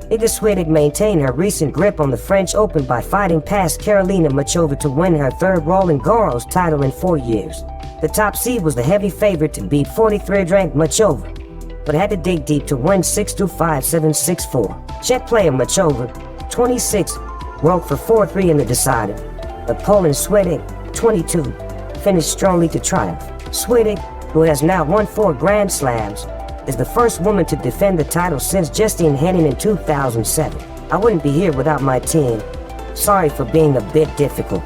Iga Swiatek maintained her recent grip on the French Open by fighting past Karolina Muchova to win her third Roland Garros title in 4 years. The top seed was the heavy favorite to beat 43rd-ranked Muchova, but had to dig deep to win 6-2, 5-7, 6-4. Czech player Muchova, 26, broke for 4-3 in the decider, but Poland Swiatek, 22, finished strongly to triumph. Swiatek, who has now won 4 Grand Slams, is the first woman to defend the title since Justine Henin in 2007. "I wouldn't be here without my team. Sorry for being a bit difficult,"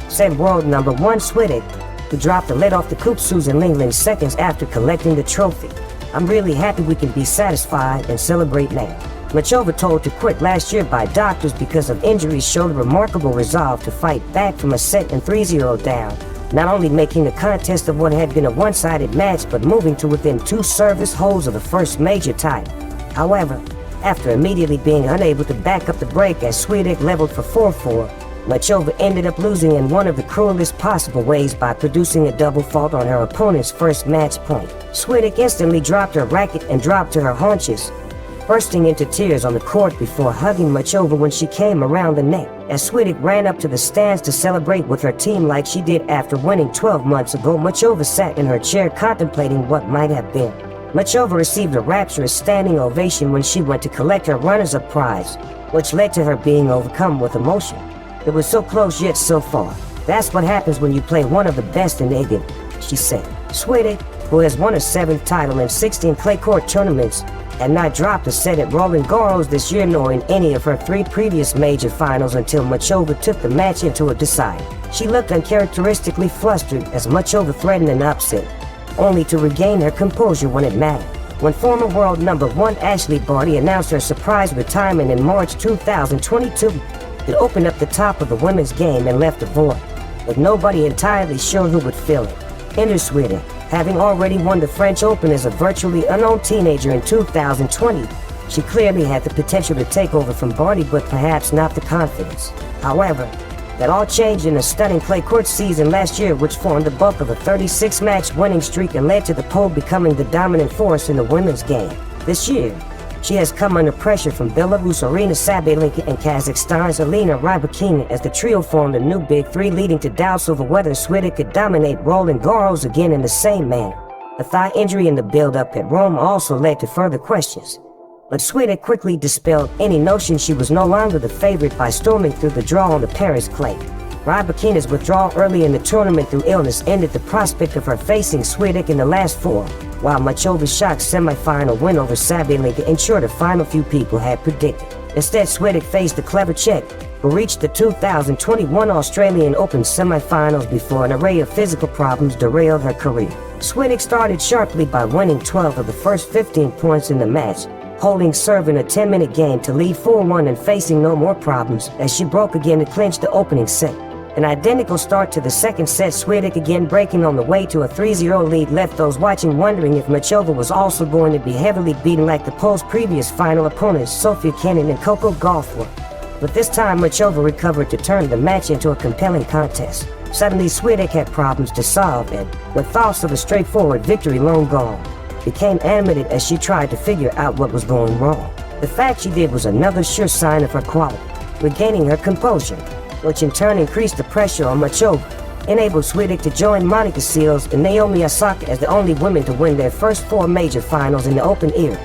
said world number 1 Swiatek, who dropped the lid off the coupe Susan Lingland seconds after collecting the trophy. "I'm really happy we can be satisfied and celebrate now." Muchova, told to quit last year by doctors because of injuries, showed remarkable resolve to fight back from a set and 3-0 down, not only making a contest of what had been a one-sided match but moving to within 2 service holes of the first major title. However, after immediately being unable to back up the break as Swiatek leveled for 4-4, Muchova ended up losing in one of the cruelest possible ways by producing a double fault on her opponent's first match point. Swiatek instantly dropped her racket and dropped to her haunches, bursting into tears on the court before hugging Muchova when she came around the neck. As Swiatek ran up to the stands to celebrate with her team like she did after winning 12 months ago, Muchova sat in her chair contemplating what might have been. Muchova received a rapturous standing ovation when she went to collect her runners-up prize, which led to her being overcome with emotion. "It was so close yet so far. That's what happens when you play one of the best in the game," she said. Swiatek, who has won a 7th title in 16 clay court tournaments, had not dropped a set at Roland Garros this year nor in any of her 3 previous major finals until Muchova took the match into a decider. She looked uncharacteristically flustered as Muchova threatened an upset, only to regain her composure when it mattered. When former world number 1 Ashley Barty announced her surprise retirement in March 2022, it opened up the top of the women's game and left a void, with nobody entirely sure who would fill it. Enter Swiatek. Having already won the French Open as a virtually unknown teenager in 2020, she clearly had the potential to take over from Barty, but perhaps not the confidence. However, that all changed in a stunning clay court season last year, which formed the bulk of a 36-match winning streak and led to the pole becoming the dominant force in the women's game. This year, she has come under pressure from Belarus' Aryna Sabalenka and Kazakhstan's Elena Rybakina as the trio formed a new Big Three, leading to doubts over whether Swiatek could dominate Roland Garros again in the same manner. A thigh injury in the build-up at Rome also led to further questions, but Swiatek quickly dispelled any notion she was no longer the favorite by storming through the draw on the Paris clay. Rybakina's withdrawal early in the tournament through illness ended the prospect of her facing Swiatek in the last 4, while Muchova's shock semifinal win over Sabalenka ensured a final few people had predicted. Instead, Swiatek faced the clever Czech, who reached the 2021 Australian Open semifinals before an array of physical problems derailed her career. Swiatek started sharply by winning 12 of the first 15 points in the match, holding serve in a 10-minute game to lead 4-1 and facing no more problems as she broke again to clinch the opening set. An identical start to the second set, Swiatek again breaking on the way to a 3-0 lead left those watching wondering if Muchova was also going to be heavily beaten like the Pole's previous final opponents Sofia Kenin and Coco Gauff were. But this time Muchova recovered to turn the match into a compelling contest. Suddenly Swiatek had problems to solve and, with thoughts of a straightforward victory long gone, became animated as she tried to figure out what was going wrong. The fact she did was another sure sign of her quality. Regaining her composure, which in turn increased the pressure on Muchova, enabled Swiatek to join Monica Seles and Naomi Osaka as the only women to win their first 4 major finals in the Open era.